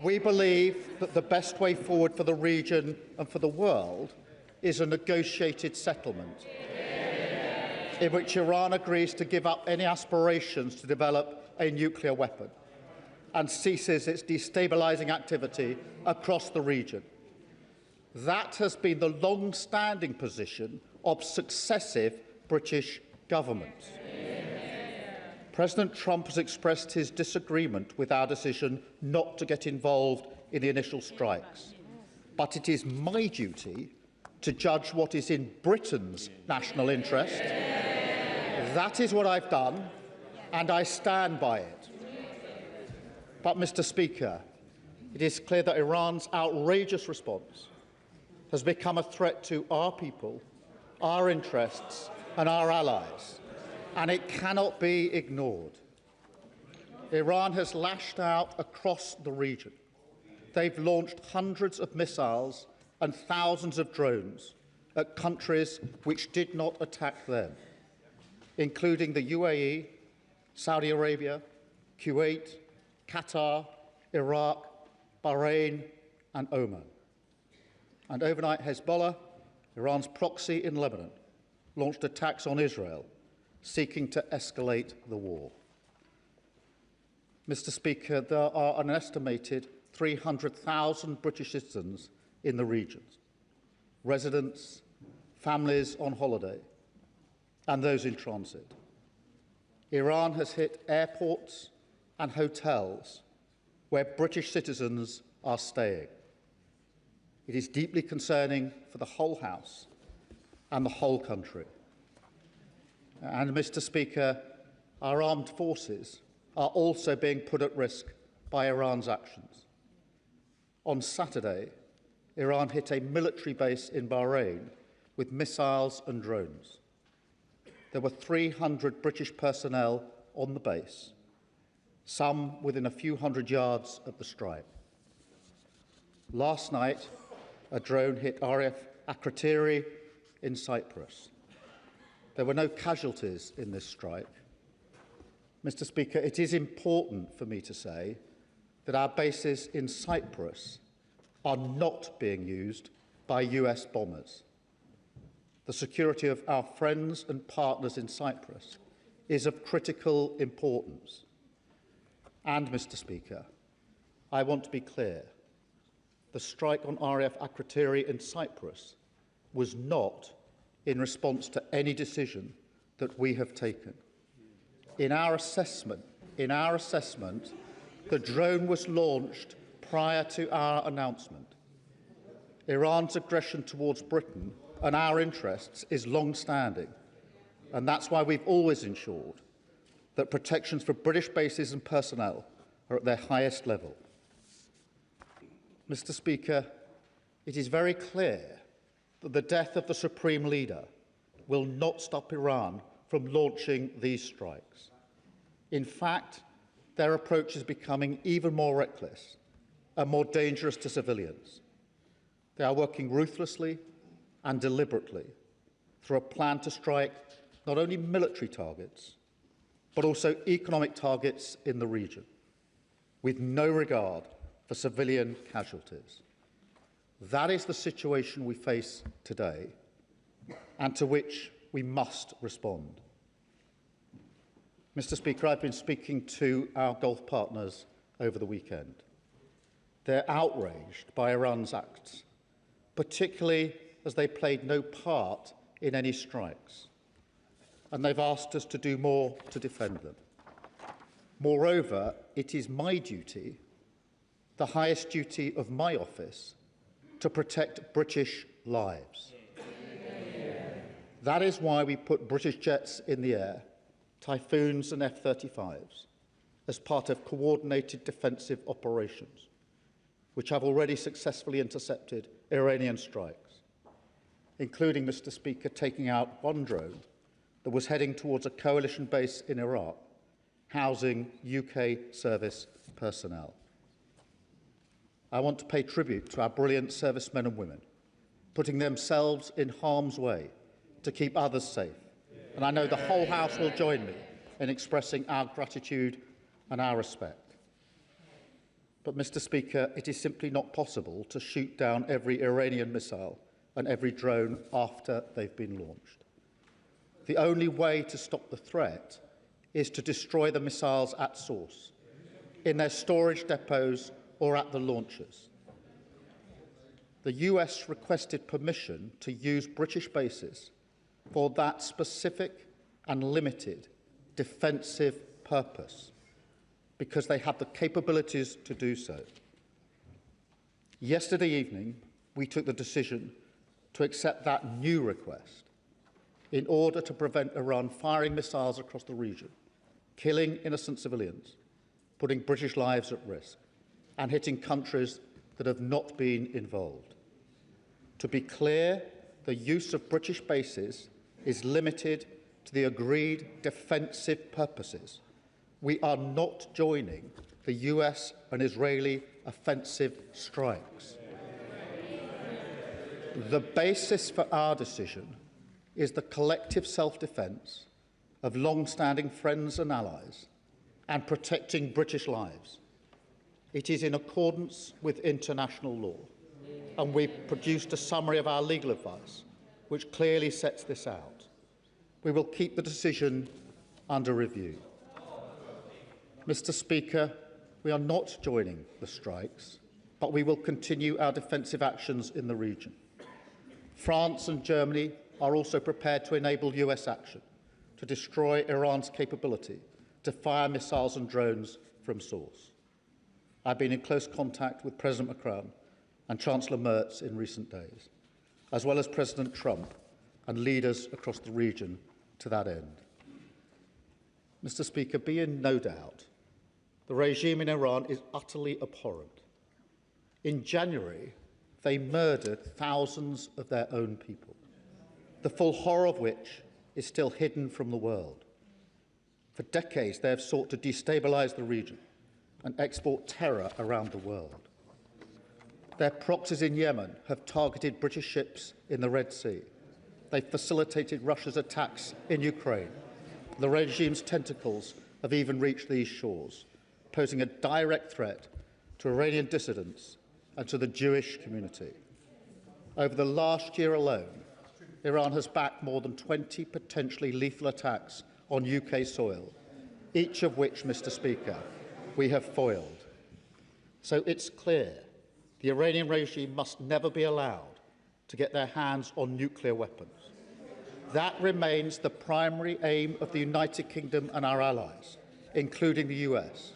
We believe that the best way forward for the region and for the world is a negotiated settlement in which Iran agrees to give up any aspirations to develop a nuclear weapon and ceases its destabilising activity across the region. That has been the long-standing position of successive British governments. President Trump has expressed his disagreement with our decision not to get involved in the initial strikes. But it is my duty to judge what is in Britain's national interest. That is what I've done, and I stand by it. But, Mr. Speaker, it is clear that Iran's outrageous response has become a threat to our people, our interests, and our allies, and it cannot be ignored. Iran has lashed out across the region. They've launched hundreds of missiles and thousands of drones at countries which did not attack them, including the UAE, Saudi Arabia, Kuwait, Qatar, Iraq, Bahrain, and Oman. And overnight, Hezbollah, Iran's proxy in Lebanon, launched attacks on Israel, seeking to escalate the war. Mr. Speaker, there are an estimated 300,000 British citizens in the regions, residents, families on holiday, and those in transit. Iran has hit airports and hotels where British citizens are staying. It is deeply concerning for the whole House and the whole country. And, Mr. Speaker, our armed forces are also being put at risk by Iran's actions. On Saturday, Iran hit a military base in Bahrain with missiles and drones. There were 300 British personnel on the base, some within a few hundred yards of the strike. Last night, a drone hit RAF Akrotiri in Cyprus. There were no casualties in this strike. Mr. Speaker, it is important for me to say that our bases in Cyprus are not being used by US bombers. The security of our friends and partners in Cyprus is of critical importance. And, Mr. Speaker, I want to be clear. The strike on RAF Akrotiri in Cyprus was not in response to any decision that we have taken. In our assessment, the drone was launched prior to our announcement. Iran's aggression towards Britain and our interests is long-standing, and that's why we've always ensured that protections for British bases and personnel are at their highest level. Mr. Speaker, it is very clear that the death of the Supreme Leader will not stop Iran from launching these strikes. In fact, their approach is becoming even more reckless and more dangerous to civilians. They are working ruthlessly and deliberately through a plan to strike not only military targets, but also economic targets in the region, with no regard for civilian casualties. That is the situation we face today, and to which we must respond. Mr. Speaker, I've been speaking to our Gulf partners over the weekend. They're outraged by Iran's acts, particularly as they played no part in any strikes, and they've asked us to do more to defend them. Moreover, it is my duty, the highest duty of my office, to protect British lives. That is why we put British jets in the air, Typhoons and F-35s, as part of coordinated defensive operations, which have already successfully intercepted Iranian strikes, including, Mr. Speaker, taking out one drone that was heading towards a coalition base in Iraq, housing UK service personnel. I want to pay tribute to our brilliant servicemen and women, putting themselves in harm's way to keep others safe. And I know the whole House will join me in expressing our gratitude and our respect. But, Mr. Speaker, it is simply not possible to shoot down every Iranian missile and every drone after they've been launched. The only way to stop the threat is to destroy the missiles at source, in their storage depots or at the launchers. The US requested permission to use British bases for that specific and limited defensive purpose because they have the capabilities to do so. Yesterday evening, we took the decision to accept that new request in order to prevent Iran firing missiles across the region, killing innocent civilians, putting British lives at risk, and hitting countries that have not been involved. To be clear, the use of British bases is limited to the agreed defensive purposes. We are not joining the US and Israeli offensive strikes. The basis for our decision is the collective self-defence of long-standing friends and allies and protecting British lives. It is in accordance with international law, and we've produced a summary of our legal advice, which clearly sets this out. We will keep the decision under review. Mr. Speaker, we are not joining the strikes, but we will continue our defensive actions in the region. France and Germany are also prepared to enable US action to destroy Iran's capability to fire missiles and drones from source. I've been in close contact with President Macron and Chancellor Merz in recent days, as well as President Trump and leaders across the region to that end. Mr. Speaker, be in no doubt, the regime in Iran is utterly abhorrent. In January, they murdered thousands of their own people, the full horror of which is still hidden from the world. For decades, they have sought to destabilise the region and export terror around the world. Their proxies in Yemen have targeted British ships in the Red Sea. They facilitated Russia's attacks in Ukraine. The regime's tentacles have even reached these shores, posing a direct threat to Iranian dissidents and to the Jewish community. Over the last year alone, Iran has backed more than 20 potentially lethal attacks on UK soil, each of which, Mr. Speaker, we have foiled. So it's clear the Iranian regime must never be allowed to get their hands on nuclear weapons. That remains the primary aim of the United Kingdom and our allies, including the US.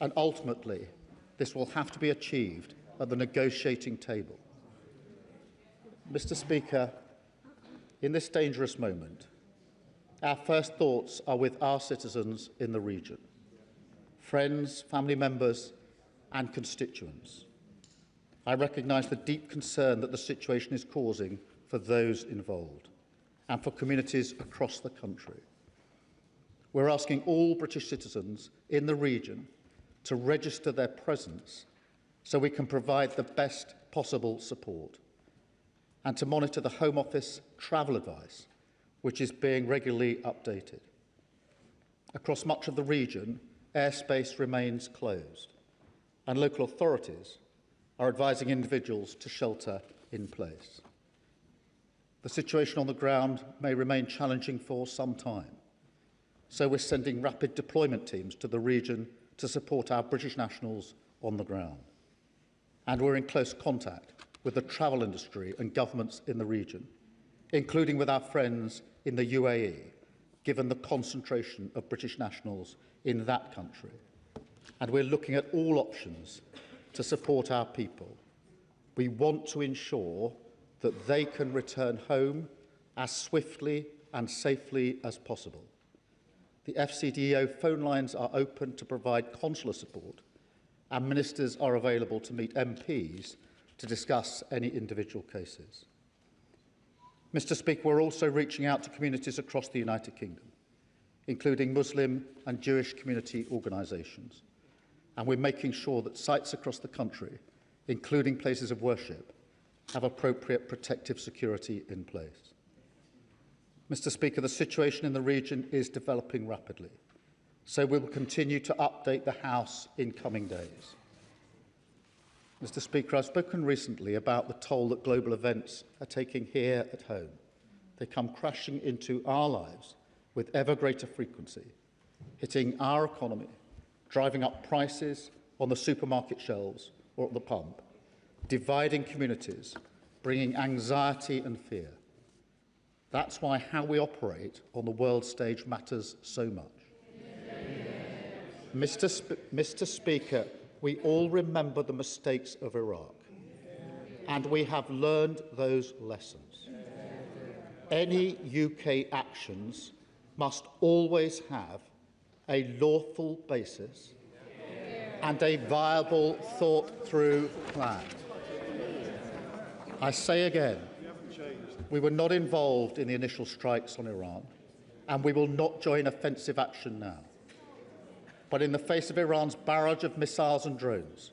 And ultimately, this will have to be achieved at the negotiating table. Mr. Speaker, in this dangerous moment, our first thoughts are with our citizens in the region, friends, family members, and constituents. I recognise the deep concern that the situation is causing for those involved and for communities across the country. We're asking all British citizens in the region to register their presence so we can provide the best possible support, and to monitor the Home Office travel advice, which is being regularly updated. Across much of the region, airspace remains closed, and local authorities are advising individuals to shelter in place. The situation on the ground may remain challenging for some time, so we're sending rapid deployment teams to the region to support our British nationals on the ground. And we're in close contact with the travel industry and governments in the region, including with our friends in the UAE, given the concentration of British nationals in that country. And we're looking at all options to support our people. We want to ensure that they can return home as swiftly and safely as possible. The FCDO phone lines are open to provide consular support, and ministers are available to meet MPs to discuss any individual cases. Mr. Speaker, we're also reaching out to communities across the United Kingdom, including Muslim and Jewish community organisations, and we're making sure that sites across the country, including places of worship, have appropriate protective security in place. Mr. Speaker, the situation in the region is developing rapidly, so we will continue to update the House in coming days. Mr. Speaker, I've spoken recently about the toll that global events are taking here at home. They come crashing into our lives with ever greater frequency, hitting our economy, driving up prices on the supermarket shelves or at the pump, dividing communities, bringing anxiety and fear. That's why how we operate on the world stage matters so much. Mr. Speaker, we all remember the mistakes of Iraq, and we have learned those lessons. Any UK actions must always have a lawful basis and a viable, thought-through plan. I say again, we were not involved in the initial strikes on Iran, and we will not join offensive action now. But in the face of Iran's barrage of missiles and drones,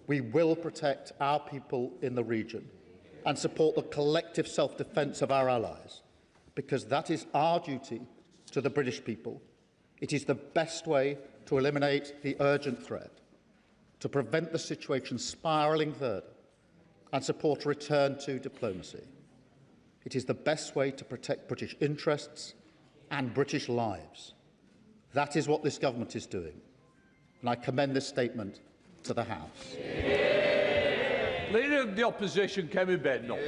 we will protect our people in the region and support the collective self-defence of our allies, because that is our duty to the British people. It is the best way to eliminate the urgent threat, to prevent the situation spiralling further, and support a return to diplomacy. It is the best way to protect British interests and British lives. That is what this government is doing, and I commend this statement to the House. Leader of the Opposition, Kemi Bednall.